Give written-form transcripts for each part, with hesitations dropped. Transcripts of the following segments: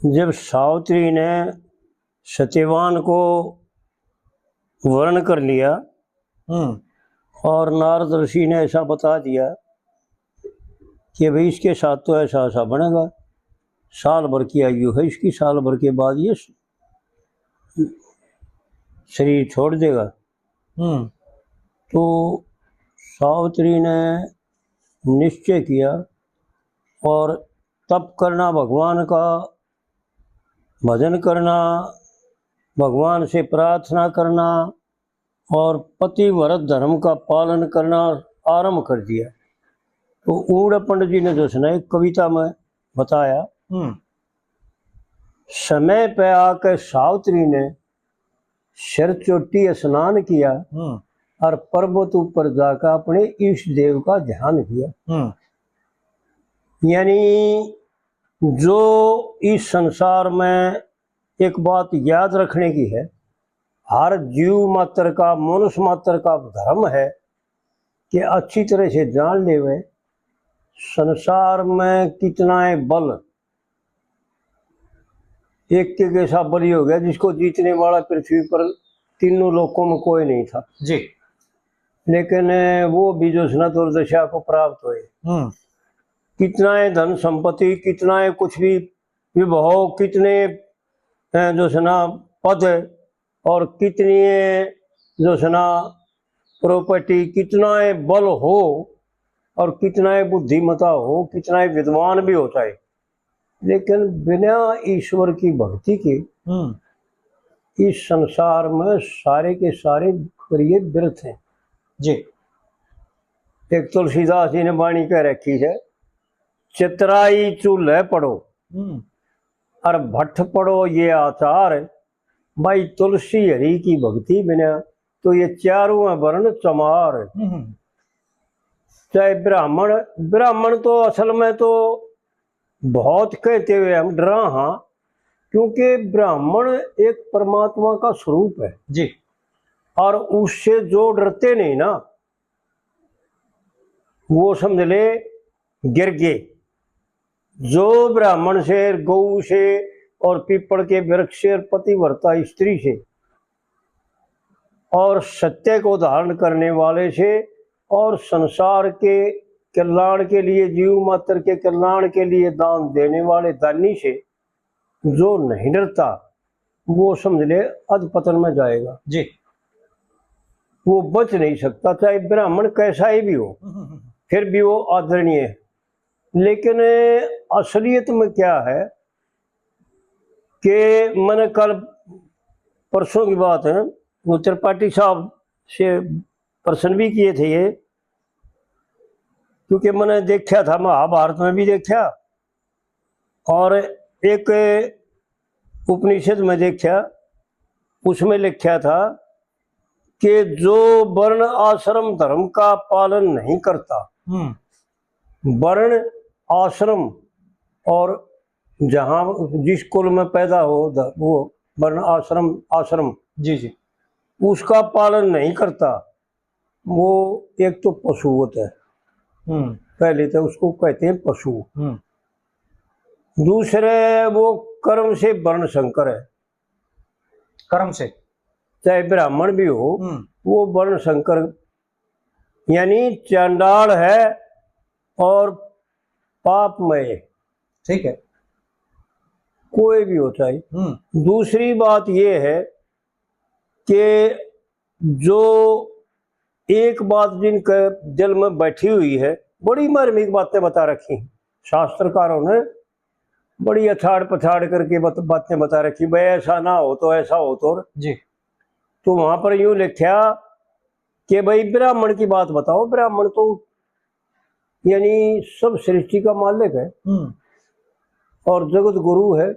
जब सावित्री ने सत्यवान को वर्ण कर लिया और नारद ऋषि ने ऐसा बता दिया कि भाई इसके साथ तो ऐसा ऐसा बनेगा, साल भर की आयु है इसकी, साल भर के बाद ये शरीर छोड़ देगा। तो सावित्री ने निश्चय किया और तप करना, भगवान का भजन करना, भगवान से प्रार्थना करना और पतिव्रत धर्म का पालन करना आरंभ कर दिया। तो ऊड़ पंडित जी ने जो सुना एक कविता में बताया, समय पे आकर सावित्री ने सिर चोटी स्नान किया और पर्वत ऊपर जाकर अपने इष्ट देव का ध्यान किया। यानी जो इस संसार में एक बात याद रखने की है, हर जीव मात्र का, मनुष्य मात्र का धर्म है कि अच्छी तरह से जान लेवे संसार में कितना है बल। एक के जैसा बलि हो गया जिसको जीतने वाला पृथ्वी पर तीनों लोकों में कोई नहीं था जी, लेकिन वो भी जो दुर्दशा को प्राप्त हुए। कितना है धन संपत्ति, कितना है कुछ भी विभव, कितने जो पद और कितनी जो प्रॉपर्टी, कितना है बल हो और कितना है बुद्धिमता हो, कितना है विद्वान भी होता है, लेकिन बिना ईश्वर की भक्ति के इस संसार में सारे के सारे करिए व्यर्थ हैं। जी, एक तुलसीदास जी ने वाणी कह रखी है, चितराई चूल्हे पढ़ो और भट्ट पढ़ो ये आचार, भाई तुलसी हरि की भक्ति बिना तो ये चारों वर्ण चमार। चाहे ब्राह्मण तो असल में तो बहुत कहते हुए हम डरा, हाँ, क्योंकि ब्राह्मण एक परमात्मा का स्वरूप है जी, और उससे जो डरते नहीं ना वो समझ ले गिर गए। जो ब्राह्मण से, गौ से और पीपल के वृक्ष से, पतिव्रता स्त्री से और सत्य को धारण करने वाले से और संसार के कल्याण के लिए, जीव मात्र के कल्याण के लिए दान देने वाले दानी से जो नहीं डरता वो समझ ले अधपतन में जाएगा जी, वो बच नहीं सकता। चाहे ब्राह्मण कैसा ही भी हो फिर भी वो आदरणीय है। लेकिन असलियत में क्या है कि मैंने कल परसों की बात है, वो त्रिपाठी साहब से प्रश्न भी किए थे ये, क्योंकि मैंने देखा था, महाभारत में भी देखा और एक उपनिषद में देखा, उसमें लिखा था कि जो वर्ण आश्रम धर्म का पालन नहीं करता, वर्ण आश्रम और जहाँ जिस कुल में पैदा हो वो वर्ण आश्रम जी जी, उसका पालन नहीं करता, वो एक तो पशु होता है। पहले तो उसको कहते हैं पशु। दूसरे वो कर्म से वर्ण संकर है, कर्म से, चाहे ब्राह्मण भी हो वो वर्ण संकर, यानी चांडाल है और पापमय, ठीक है, कोई भी होता है। दूसरी बात ये है कि जो एक बात जिनके दिल में बैठी हुई है, बड़ी मार्मिक बातें बता रखी शास्त्रकारों ने, बड़ी अछाड़ पछाड़ करके बातें बता रखी, भाई ऐसा ना हो तो ऐसा हो तो जी। तो वहां पर यूं लिखा कि भाई ब्राह्मण की बात बताओ, ब्राह्मण तो यानी सब सृष्टि का मालिक है और जगत गुरु है।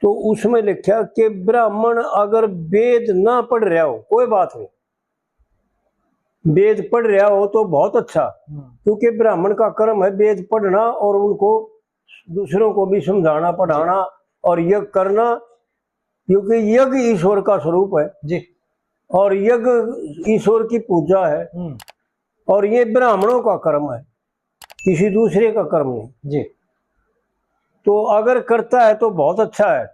तो उसमें लिखा कि ब्राह्मण अगर वेद ना पढ़ रहा हो कोई बात नहीं, वेद पढ़ रहा हो तो बहुत अच्छा, क्योंकि ब्राह्मण का कर्म है वेद पढ़ना और उनको दूसरों को भी समझाना, पढ़ाना और यज्ञ करना, क्योंकि यज्ञ ईश्वर का स्वरूप है जी, और यज्ञ ईश्वर की पूजा है और ये ब्राह्मणों का कर्म है, किसी दूसरे का कर्म नहीं जी। तो अगर करता है तो बहुत अच्छा है,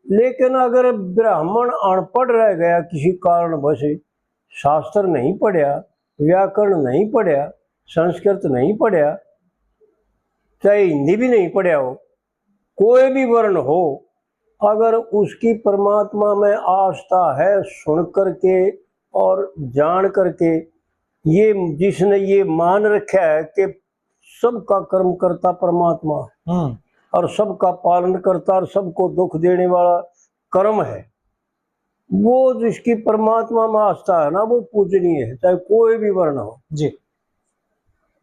लेकिन अगर ब्राह्मण अनपढ़ रह गया किसी कारणवश, शास्त्र नहीं पढ़ा, व्याकरण नहीं पढ़ा, संस्कृत नहीं पढ़ा, चाहे हिंदी भी नहीं पढ़ा हो, कोई भी वर्ण हो, अगर उसकी परमात्मा में आस्था है सुन करके और जान करके, ये जिसने ये मान रखा है कि सबका कर्म करता परमात्मा और सबका पालन करता और सबको दुख देने वाला कर्म है, वो जिसकी परमात्मा में आस्था है ना, वो पूजनीय है, चाहे कोई भी वर्ण हो जी।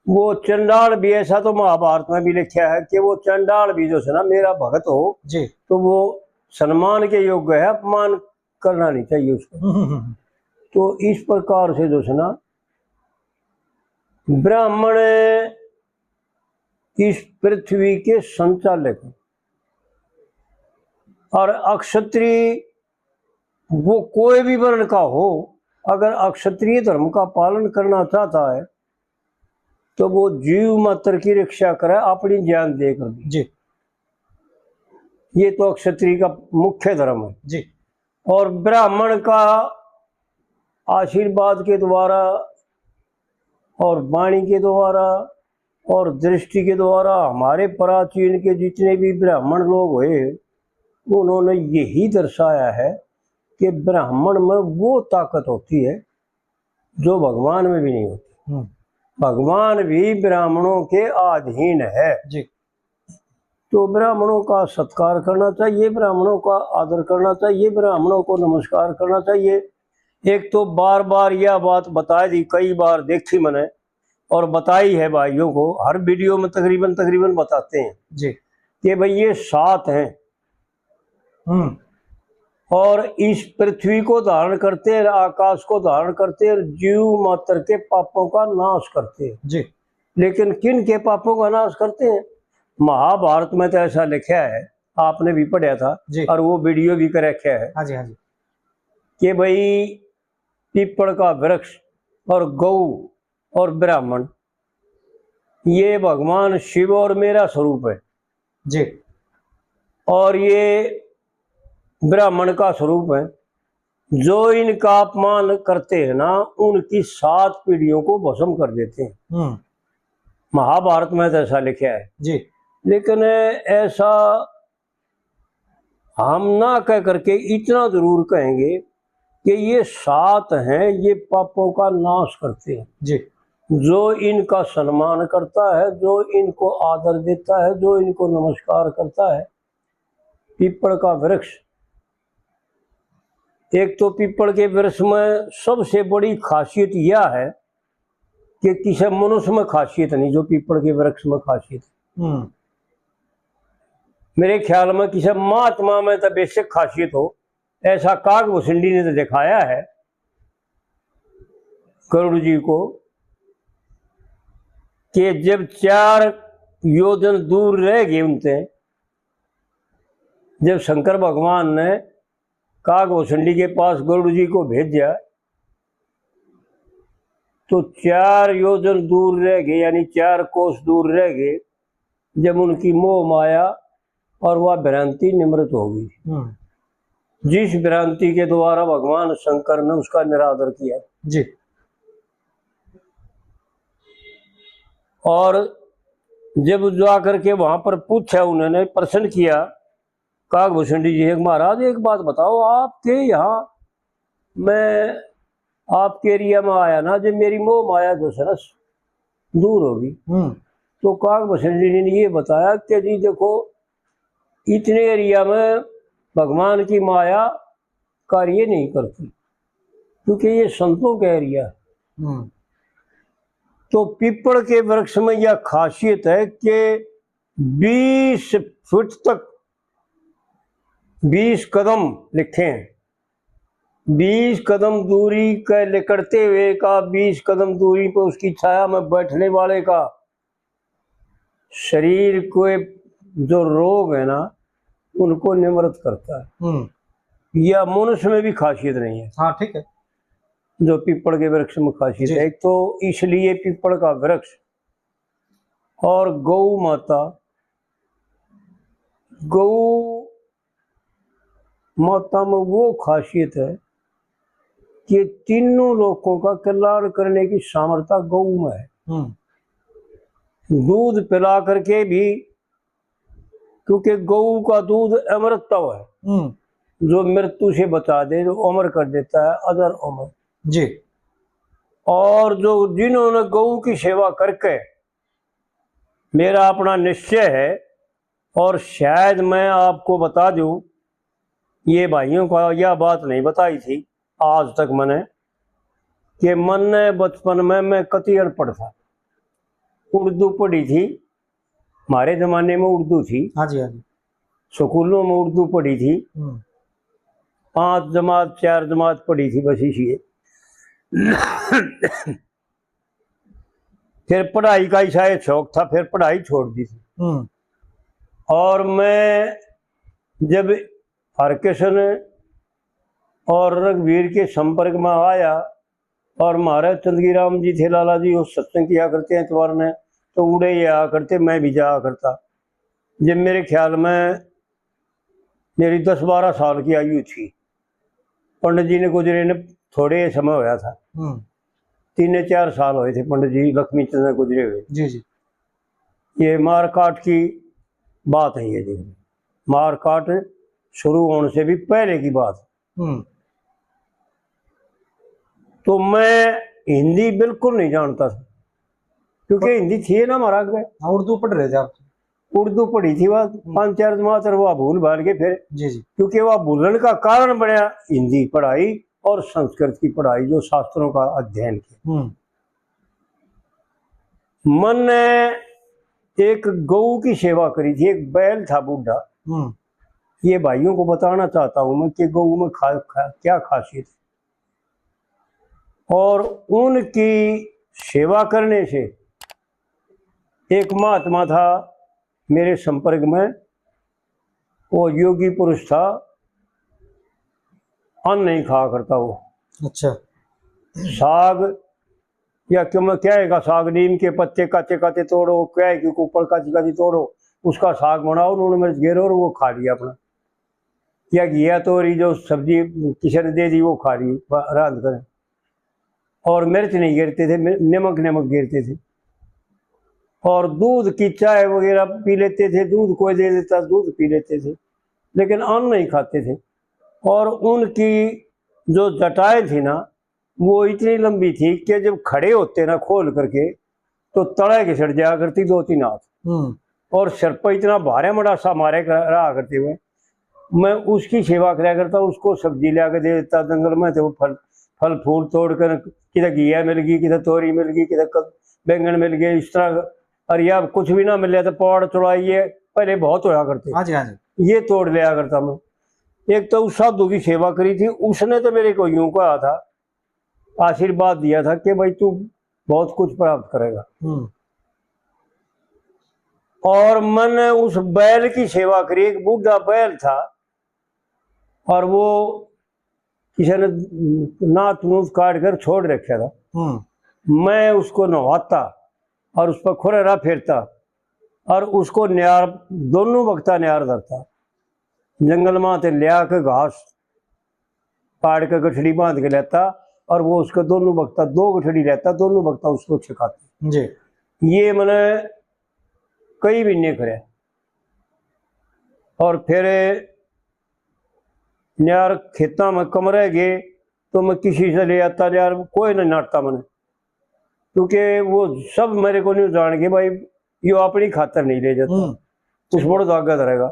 वो चंडाल भी, ऐसा तो महाभारत में भी लिखा है कि वो चंडाल भी जो है ना मेरा भगत हो जी। तो वो सम्मान के योग्य है, अपमान करना नहीं चाहिए उसको। तो इस प्रकार से जो है ना ब्राह्मण इस पृथ्वी के संचालक और अक्षत्रिय वो कोई भी वर्ण का हो, अगर अक्षत्रिय धर्म का पालन करना चाहता है तो वो जीव मात्र की रक्षा करे अपनी जान देकर भी। जी। ये तो क्षत्रिय का मुख्य धर्म है जी। और ब्राह्मण का आशीर्वाद के द्वारा और वाणी के द्वारा और दृष्टि के द्वारा हमारे प्राचीन के जितने भी ब्राह्मण लोग हुए उन्होंने यही दर्शाया है कि ब्राह्मण में वो ताकत होती है जो भगवान में भी नहीं होती। भगवान भी ब्राह्मणों के अधीन है जी। तो ब्राह्मणों का सत्कार करना चाहिए, ब्राह्मणों का आदर करना चाहिए, ब्राह्मणों को नमस्कार करना चाहिए। एक तो बार बार यह बात बता दी, कई बार देखी मैंने और बताई है भाइयों को, हर वीडियो में तकरीबन बताते हैं जी कि भाई ये 7 हैं और इस पृथ्वी को धारण करते हैं, आकाश को धारण करते हैं, जीव मात्र के पापों का नाश करते हैं। जी। लेकिन किन के पापों का नाश करते हैं? महाभारत में तो ऐसा लिखा है, आपने भी पढ़ा था जी। और वो वीडियो भी कर रखा है। हाँ जी, हाँ जी। कि भाई पीपल का वृक्ष और गौ और ब्राह्मण ये भगवान शिव और मेरा स्वरूप है जी। और ये ब्राह्मण का स्वरूप है। जो इनका अपमान करते हैं ना उनकी 7 पीढ़ियों को भस्म कर देते हैं। महाभारत में तो ऐसा लिखा है जी। लेकिन ऐसा हम ना कह करके इतना जरूर कहेंगे कि ये 7 हैं, ये पापों का नाश करते हैं। जी। जो इनका सम्मान करता है, जो इनको आदर देता है, जो इनको नमस्कार करता है। पीपल का वृक्ष, एक तो पीपल के वृक्ष में सबसे बड़ी खासियत यह है कि किसी मनुष्य में खासियत नहीं जो पीपल के वृक्ष में खासियत है। मेरे ख्याल में किसी महात्मा में तो बेशक खासियत हो, ऐसा काकभूषणी ने तो दिखाया है गरुड़ जी को कि जब 4 योजन दूर रह गए उनसे, जब शंकर भगवान ने काकभूषणी के पास गरुड़ जी को भेजा तो 4 योजन दूर रह गए, यानी 4 कोस दूर रह गए। जब उनकी मोह माया और वह भ्रांति निमृत हो गई, जिस भ्रांति के द्वारा भगवान शंकर ने उसका निरादर किया जी। और जब जाकर के वहां पर पूछा, उन्होंने प्रश्न किया काकभूषणी जी, एक महाराज एक बात बताओ, आपके यहाँ मैं आपके एरिया में आया ना, जब मेरी मोह माया जो सरस दूर होगी तो काकभूषणी जी ने ये बताया कि जी देखो इतने एरिया में भगवान की माया कार्य नहीं करती क्योंकि ये संतों का एरिया है। तो पीपल के वृक्ष में यह खासियत है कि 20 फुट तक 20 कदम लिखे हैं, 20 कदम दूरी का निकलते हुए का 20 कदम दूरी पर उसकी छाया में बैठने वाले का शरीर को जो रोग है ना उनको निवृत्त करता है। यह मनुष्य में भी खासियत नहीं है। हाँ ठीक है। जो पीपल के वृक्ष में खासियत है, एक तो इसलिए पीपल का वृक्ष और गौ माता गौ माता में वो खासियत है कि तीनों लोगों का कल्याण करने की सामर्थ्य गौ में है। दूध पिला करके भी, क्योंकि गौ का दूध अमृतत्व है, जो मृत्यु से बचा दे, जो अमर कर देता है, अदर अमर जी। और जो जिन्होंने गौ की सेवा करके, मेरा अपना निश्चय है और शायद मैं आपको बता दूं, ये भाइयों को यह बात नहीं बताई थी आज तक मैंने, कि मैंने बचपन में मैं कति अनपढ़ था, उर्दू पढ़ी थी, हमारे जमाने में उर्दू थी, हाँ जी, हाँ जी। स्कूलों में उर्दू पढ़ी थी, 5 जमात 4 जमात पढ़ी थी बस इसी। फिर पढ़ाई का ही शायद शौक था, फिर पढ़ाई छोड़ दी थी। और मैं जब हरकिशन और रघुवीर के संपर्क में आया, और महाराज चंदगीराम जी थे, लाला जी, वो सत्संग किया करते हैं इतवार ने, तो उड़े ये आया करते, मैं भी जाया करता। जब मेरे ख्याल में मेरी 10-12 साल की आयु थी, पंडित जी ने गुजरे ने थोड़े समय होया था, 3-4 साल हुए थे पंडित जी लक्ष्मी चंद्र गुजरे हुए। जी जी। ये मारकाट की बात है, ये देखिए मारकाट शुरू होने से भी पहले की बात। तो मैं हिंदी बिल्कुल नहीं जानता था, क्योंकि हिंदी थी ना हमारा आगे। उर्दू पढ़ रहे थे आप? उर्दू पढ़ी थी वह 5-4 जमात, और वह भूल भाल के फिर, जी जी। क्योंकि वह भूलने का कारण बना हिंदी पढ़ाई और संस्कृत की पढ़ाई, जो शास्त्रों का अध्ययन किया। मन ने एक गऊ की सेवा करी थी, एक बैल था बूढ़ा। ये भाइयों को बताना चाहता हूं मैं कि गऊ में क्या खासियत है, और उनकी सेवा करने से एक महात्मा था मेरे संपर्क में, वो योगी पुरुष था, अन्न नहीं खाया करता वो। अच्छा। साग या क्यों क्या है का साग, नीम के पत्ते काचे काचे तोड़ो, क्या है कि ऊपर काची काची तोड़ो, उसका साग बनाओ, नून मिर्च घेरो और वो खा लिया अपना। या घिया तोरी जो सब्जी किसी ने दे दी वो खा ली रात कर, और मिर्च नहीं गिरते थे, नमक गिरते थे, और दूध की चाय वगैरह पी लेते थे, दूध कोई दे देता दूध पी लेते थे, लेकिन अन्न नहीं खाते थे। और उनकी जो जटाएं थी ना, वो इतनी लंबी थी कि जब खड़े होते ना खोल करके, तो तड़े के सड़ जाया करती 2-3 हाथ, और सिर पर इतना भारे मड़ासा मारे रहा करते हुए। मैं उसकी सेवा कराया करता, उसको सब्जी ला के दे देता जंगल में, तो फल फूल तोड़ कर, किधर घिया मिल गई, किधर तोरी मिल गई, किधर बैंगन मिल गए, इस तरह। और या कुछ भी ना मिले तो पौड़ चौड़ाइए पहले बहुत होया करते, हाँ जी हाँ जी, ये तोड़ लिया करता मैं। एक तो उस साधु की सेवा करी थी, उसने तो मेरे को यूं कहा था, आशीर्वाद दिया था कि भाई तू बहुत कुछ प्राप्त करेगा। और मैंने उस बैल की सेवा करी, एक बूढ़ा बैल था, और वो किसी ने नाथ नूथ काट कर छोड़ रखा था। मैं उसको नहवाता और उस पर खुरेरा फेरता, और उसको न्यार दोनों वक्ता न्यार धरता, जंगल में ते लिया के घास काट के गठड़ी बांध के लेता, और वो उसको दोनों वक्ता 2 गठड़ी रहता, दोनों वक्ता उसको छिकाते जी। ये मैंने कई महीने करे, और फिर यार खेता में कम रह गए तो मैं किसी से ले आता, यार कोई नहीं नाटता मैंने, क्योंकि वो सब मेरे को नहीं जान के भाई यो अपनी खातर नहीं ले जाता, कुछ बड़ा दागा रहेगा।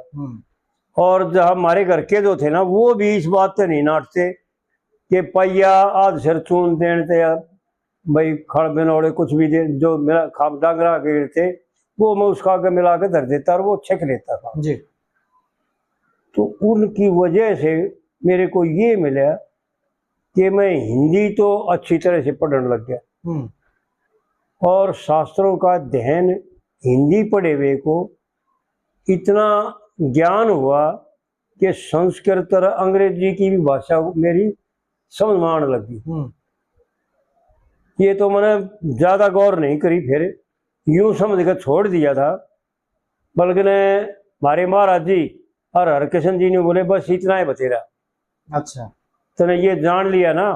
और जब हमारे घर के जो थे ना, वो भी इस बात से नहीं नाटते कि पैया आध सिर चून देते या भाई खड़ बिनौड़े कुछ भी दे, जो मेरा खाप डांगरा के थे वो मैं उसका आगे मिला के धर देता और वो छक लेता था जी। तो उनकी वजह से मेरे को ये मिला कि मैं हिंदी तो अच्छी तरह से पढ़ने लग गया, और शास्त्रों का अध्ययन हिंदी पढ़े हुए को इतना ज्ञान हुआ कि संस्कृत और अंग्रेजी की भी भाषा मेरी समझ में आने लगी। ये तो मैंने ज़्यादा गौर नहीं करी, फिर यूं समझ कर छोड़ दिया था, बल्कि हमारे महाराज जी और हरकिशन जी ने बोले बस इतना ही बतेरा, अच्छा। तूने ये जान लिया ना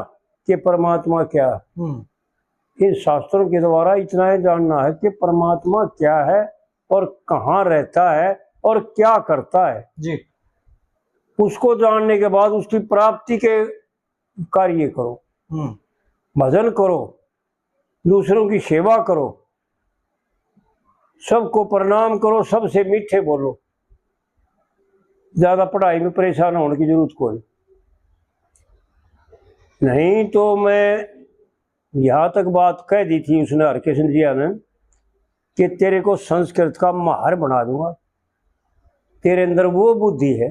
कि परमात्मा क्या है। इन शास्त्रों के द्वारा इतना ही जानना है कि परमात्मा क्या है और कहाँ रहता है और क्या करता है जी। उसको जानने के बाद उसकी प्राप्ति के कार्य करो, भजन करो, दूसरों की सेवा करो, सबको प्रणाम करो, सबसे मीठे बोलो, ज्यादा पढ़ाई में परेशान होने की जरूरत कोई नहीं। तो मैं यहाँ तक बात कह दी थी उसने हरकिशन जी ने कि तेरे को संस्कृत का माहर बना दूंगा, तेरे अंदर वो बुद्धि है।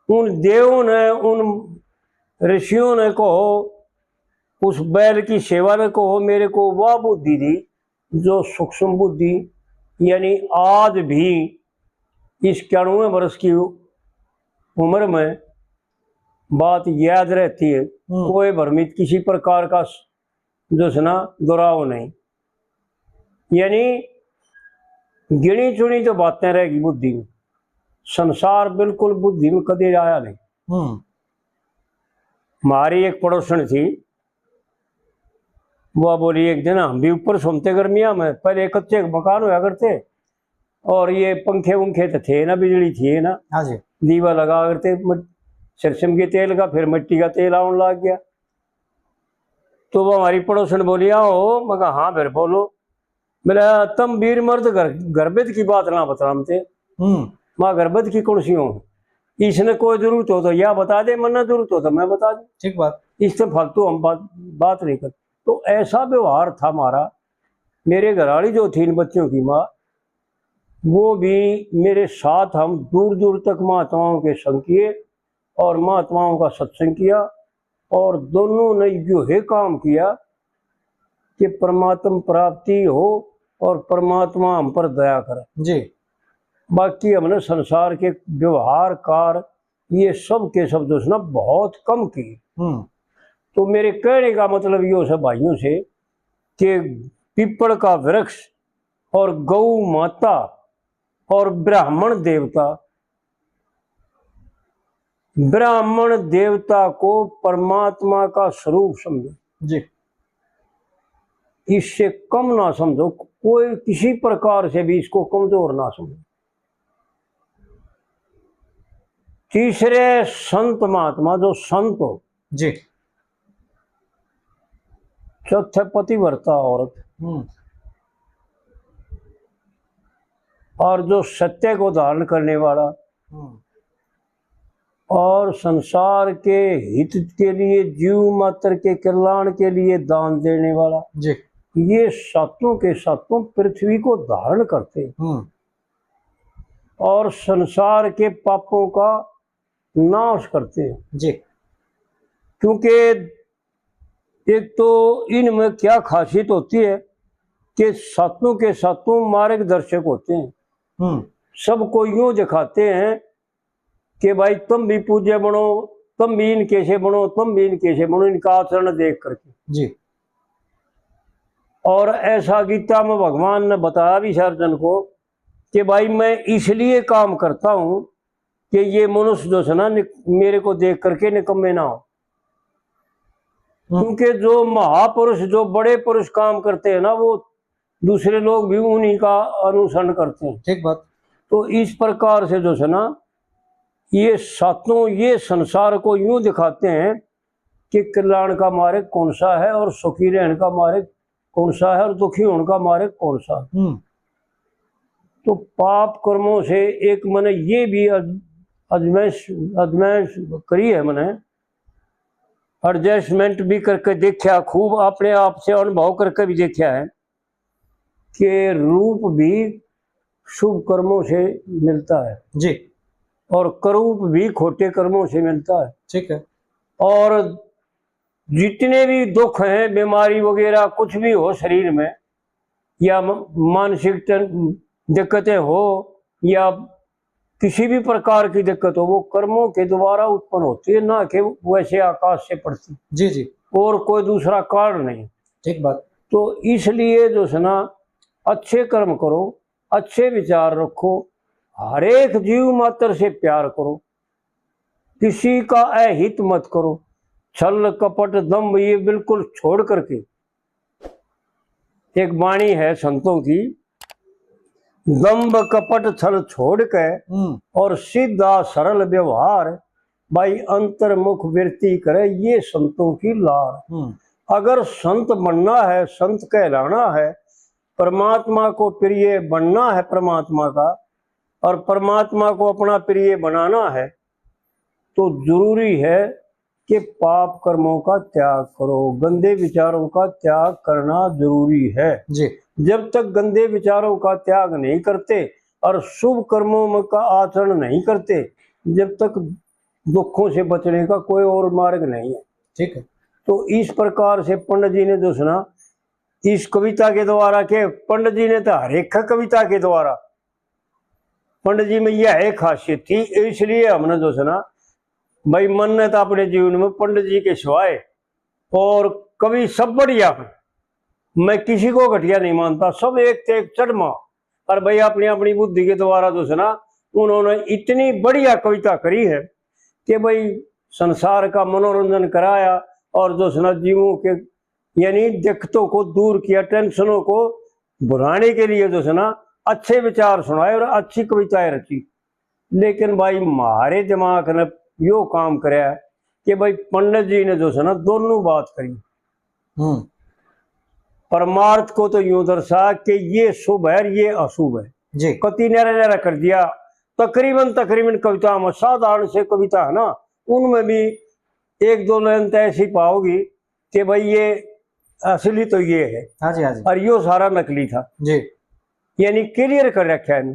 उन देवों ने, उन ऋषियों ने कहो, उस बैल की सेवा ने कहो, मेरे को वह बुद्धि दी जो सूक्ष्म बुद्धि, यानी आज भी इस 91 वर्ष की उम्र में बात याद रहती है, कोई भ्रमित किसी प्रकार का जो है ना दोहराव नहीं, यानी गिनी चुनी तो बातें रहेगी बुद्धि में, संसार बिल्कुल बुद्धि में कभी आया नहीं। हमारी एक पड़ोसन थी, वो बोली एक दिन हम भी ऊपर सोमते गर्मिया में, पहले कच्चे मकान हुआ करते और ये पंखे वंखे तो थे ना, बिजली थी ना, हाँ जी। दीवा लगा करते सरसों के तेल का, फिर मिट्टी का तेल आने लग गया। तो वो हमारी पड़ोसन बोली आओ, मैं कहा हाँ फिर बोलो। बोला तुम वीर मर्द गर्भित की बात ना बताते, माँ गर्भित की कौन सी हो, इसने कोई जरूरत हो तो या बता दे, मन जरूरत हो तो मैं बता दूं, ठीक बात, इससे फालतू हम बात नहीं करते। तो ऐसा व्यवहार था हमारा। मेरे घरवाली जो थी इन बच्चों की माँ, वो भी मेरे साथ, हम दूर दूर तक महात्माओं के संग किए और महात्माओं का सत्संग किया, और दोनों ने जो है काम किया कि परमात्मा प्राप्ति हो और परमात्मा हम पर दया करे जी। बाकी हमने संसार के व्यवहार कार ये सब के सब जो है ना बहुत कम किए। तो मेरे कहने का मतलब ये सब भाइयों से कि पीपल का वृक्ष और गौ माता और ब्राह्मण देवता, ब्राह्मण देवता को परमात्मा का स्वरूप समझो जी। इससे कम ना समझो, कोई किसी प्रकार से भी इसको कमजोर ना समझो। तीसरे संत महात्मा जो संत हो जी। चौथे पतिव्रता औरत, और जो सत्य को धारण करने वाला और संसार के हित के लिए, जीव मात्र के कल्याण के लिए दान देने वाला जी। ये सातों के सातों पृथ्वी को धारण करते और संसार के पापों का नाश करते हैं जी। क्योंकि एक तो इनमें क्या खासियत होती है कि सातों के सातों मार्गदर्शक होते हैं। सबको यूं दिखाते हैं कि भाई तुम भी पूज्य बनो, तुम भी इनके से बनो, तुम भी इनके से बनो, इनका आचरण देख करके जी। और ऐसा गीता में भगवान ने बताया भी अर्जुन को कि भाई मैं इसलिए काम करता हूं कि ये मनुष्य जो है ना मेरे को देख करके निकम्मे ना हो। क्योंकि जो महापुरुष, जो बड़े पुरुष काम करते हैं ना, वो दूसरे लोग भी उन्हीं का अनुसरण करते हैं। ठीक बात। तो इस प्रकार से जो है ना ये सातों ये संसार को यूं दिखाते हैं कि कल्याण का मार्ग कौन सा है और सुखी रहने का मार्ग कौन सा है और दुखी होने का मार्ग कौन सा है। तो पाप कर्मों से एक मैंने ये भी अजमेश करी है, मैंने एडजस्टमेंट भी करके देखा, खूब अपने आप से अनुभव करके भी देखा है कि रूप भी शुभ कर्मों से मिलता है जी। और करूप भी खोटे कर्मों से मिलता है। ठीक है। और जितने भी दुख हैं, बीमारी वगैरह कुछ भी हो शरीर में, या मानसिक दिक्कतें हो या किसी भी प्रकार की दिक्कत हो, वो कर्मों के द्वारा उत्पन्न होती है, ना कि वैसे आकाश से पड़ती। जी जी। और कोई दूसरा कारण नहीं। ठीक बात। तो इसलिए जो है ना अच्छे कर्म करो, अच्छे विचार रखो, हर एक जीव मात्र से प्यार करो, किसी का अहित मत करो, छल कपट दम्भ ये बिल्कुल छोड़ करके। एक वाणी है संतों की, दम्भ कपट छल छोड़ के और सीधा सरल व्यवहार, भाई अंतर्मुख वृत्ति करे ये संतों की लार। अगर संत बनना है, संत कहलाना है, परमात्मा को प्रिय बनना है परमात्मा का, और परमात्मा को अपना प्रिय बनाना है, तो जरूरी है कि पाप कर्मों का त्याग करो, गंदे विचारों का त्याग करना जरूरी है जी। जब तक गंदे विचारों का त्याग नहीं करते और शुभ कर्मों का आचरण नहीं करते, जब तक दुखों से बचने का कोई और मार्ग नहीं है। ठीक है। तो इस प्रकार से पंडित जी ने जो सुना इस कविता के द्वारा, के पंडित जी ने तो हर एक कविता के द्वारा, पंडित जी में यह एक खासियत थी, इसलिए हमने जो सुना भाई मन ने तो अपने जीवन में पंडित जी के सिवाय और कवि सब बढ़िया है, मैं किसी को घटिया नहीं मानता, सब एक से एक चढ़मा। और भाई अपनी अपनी बुद्धि के द्वारा जो सुना उन्होंने इतनी बढ़िया कविता करी है कि भाई संसार का मनोरंजन कराया और जो सुना जीवों के यानी दिक्कतों को दूर किया, टेंशनों को भुलाने के लिए जो सुना अच्छे विचार सुनाए और अच्छी कविताएं रची। लेकिन भाई हमारे दिमाग ने यो काम कराया कि भाई पंडित जी ने जो सुना दोनों बात करी। परमार्थ को तो यूं दर्शा कि ये शुभ है ये अशुभ है जी। कति न्यारा न्यारा कर दिया। तकरीबन कविता में साधारण से कविता है ना, उनमें भी एक दो लाइन तो ऐसी पाओगी कि भाई ये असली तो ये है, हाँ जी, हाँ जी, और यो सारा नकली था जी। यानी क्लियर कर रखा है।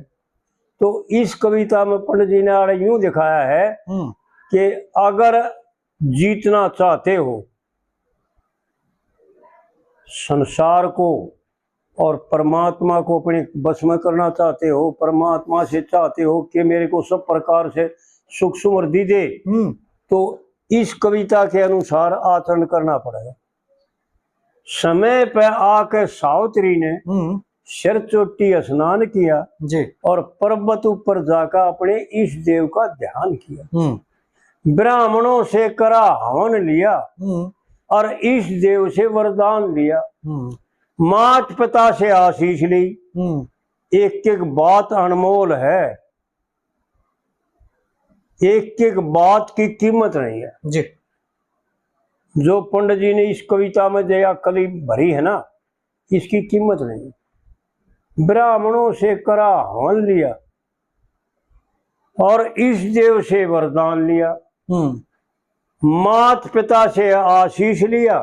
तो इस कविता में पंडित जी ने यूं दिखाया है कि अगर जीतना चाहते हो संसार को और परमात्मा को अपने बस में करना चाहते हो, परमात्मा से चाहते हो कि मेरे को सब प्रकार से सुख समृद्धि दे, तो इस कविता के अनुसार आचरण करना पड़ेगा। समय पे आके सावित्री ने सिर चोटी स्नान किया जी। और पर्वत ऊपर जाकर अपने इष्ट देव का ध्यान किया, ब्राह्मणों से करा हवन लिया और इष्ट देव से वरदान लिया, मात पिता से आशीष ली। एक एक बात अनमोल है, एक एक बात की कीमत नहीं है जी। जो पंडित जी ने इस कविता में जया कली भरी है ना, इसकी कीमत नहीं। ब्राह्मणों से करा हवन लिया और इष्ट देव से वरदान लिया, मात पिता से आशीष लिया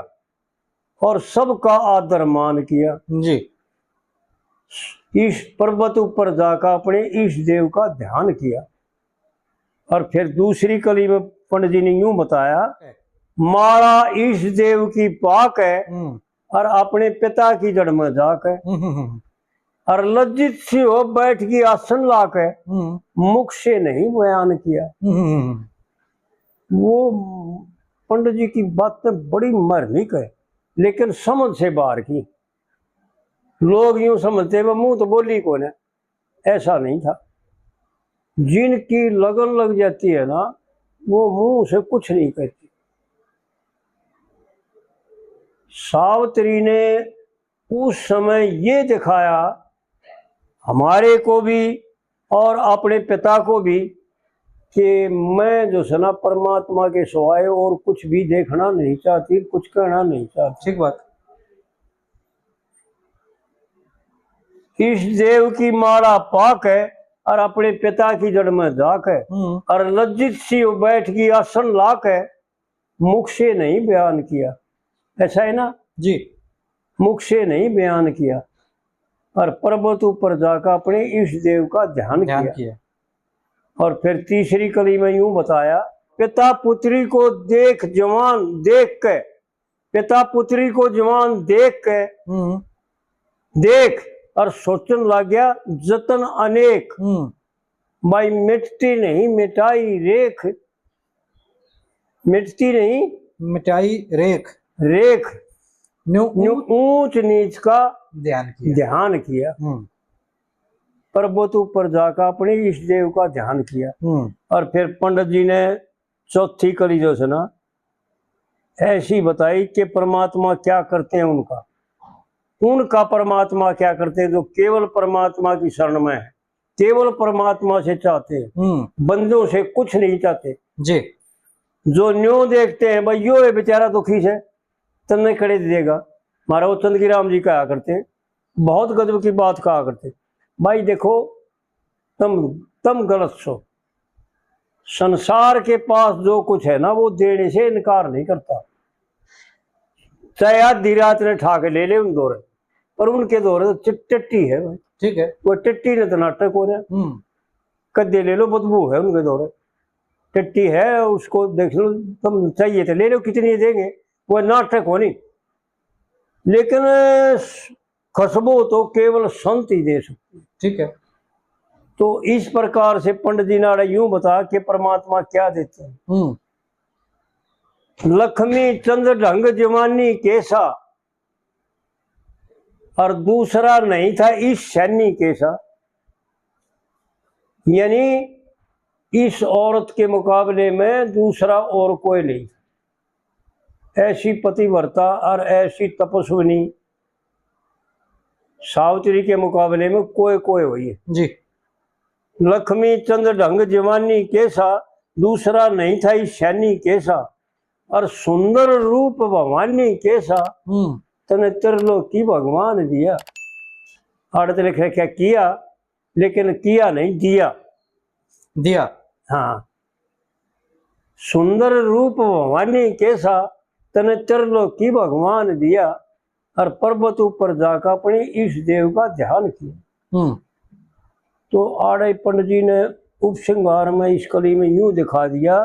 और सबका आदर मान किया जी। इस पर्वत ऊपर जाकर अपने इष्ट देव का ध्यान किया। और फिर दूसरी कली में पंडित जी ने यूं बताया, मारा इष्ट देव की पाक है और अपने पिता की जड़ में जाके, और लज्जित सी हो बैठ की आसन लाके मुख से नहीं बयान किया। वो पंडित जी की बातें बड़ी मार्मिक है लेकिन समझ से बाहर की। लोग यूं समझते वो मुंह तो बोली कौन है, ऐसा नहीं था। जिनकी लगन लग जाती है ना वो मुंह से कुछ नहीं कहती। सावित्री ने उस समय ये दिखाया हमारे को भी और अपने पिता को भी कि मैं जो सना परमात्मा के सिवाय और कुछ भी देखना नहीं चाहती, कुछ कहना नहीं चाहती। ठीक बात। इस देव की माला पाक है और अपने पिता की जड़ में जाक है, और लज्जित सी बैठ की आसन लाक है, मुख से नहीं बयान किया। ऐसा है ना जी, मुख से नहीं बयान किया और पर्वत ऊपर जाकर अपने इष्ट देव का ध्यान किया। और फिर तीसरी कली में यूं बताया, पिता पुत्री को देख जवान देख के, पिता पुत्री को जवान देख के देख और सोचन लग गया जतन अनेक, भाई मिटती नहीं मिटाई रेख, मिटती नहीं मिटाई रेख, रेख ऊंच ऊंच नीच का ध्यान किया। पर्वत ऊपर जाकर अपने इष्ट देव का ध्यान किया। और फिर पंडित जी ने चौथी कड़ी जो है ना ऐसी बताई कि परमात्मा क्या करते हैं, उनका परमात्मा क्या करते हैं, जो केवल परमात्मा की शरण में है, केवल परमात्मा से चाहते हैं, बंदों से कुछ नहीं चाहते जी। जो न्यों देखते हैं भाई यो है बेचारा दुखी से तन्ने खड़े देगा। महाराज चंद की राम जी कहा करते हैं, बहुत गजब की बात कहा करते, भाई देखो तुम गलत सो, संसार के पास जो कुछ है ना वो देने से इनकार नहीं करता, चाहे आधी रात ने ठा के ले ले उन दौरे, पर उनके दौरे तो टट्टी है भाई, ठीक है, वो टट्टी ने तो नाटक हो रहा, कद्दे ले लो बदबू है उनके दौरे, टट्टी है उसको देख लो, तुम चाहिए तो ले लो, कितनी देंगे, वो नाटक हो नहीं। लेकिन खुशबू तो केवल संत ही दे सकते, ठीक है। तो इस प्रकार से पंडित जी ने यूं बता कि परमात्मा क्या देते हैं। लक्ष्मी चंद्र ढंग जवानी कैसा, और दूसरा नहीं था इस सैनी कैसा, यानी इस औरत के मुकाबले में दूसरा और कोई नहीं था, ऐसी पतिव्रता और ऐसी तपस्विनी सावित्री के मुकाबले में कोई हुई है जी। लक्ष्मी चंद्र ढंग जवानी कैसा, दूसरा नहीं था इस सैनी कैसा, और सुंदर रूप भवानी कैसा, तने त्रिलोकी भगवान दिया। आड़त लिख रखा किया, लेकिन किया नहीं दिया। हाँ, सुंदर रूप भवानी कैसा, तने त्रिलोकी भगवान दिया, और पर्वत ऊपर जाकर अपने इस देव का ध्यान किया। तो आड़े पंडित जी ने उपसंहार में इस कली में यूं दिखा दिया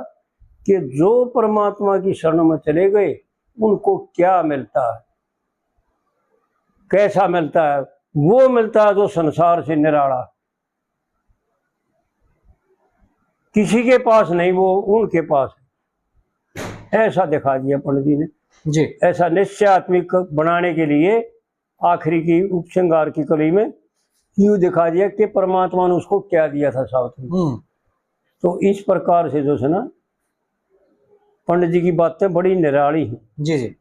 कि जो परमात्मा की शरण में चले गए उनको क्या मिलता है, कैसा मिलता है, वो मिलता है जो संसार से निराला, किसी के पास नहीं, वो उनके पास है, ऐसा दिखा दिया पंडित जी ने जी। ऐसा निश्चयात्मिक बनाने के लिए आखिरी की उपसंहार की कली में यूं दिखा दिया कि परमात्मा ने उसको क्या दिया था सावित्री। तो इस प्रकार से जो है ना पंडित जी की बातें बड़ी निराली हैं। जी जी।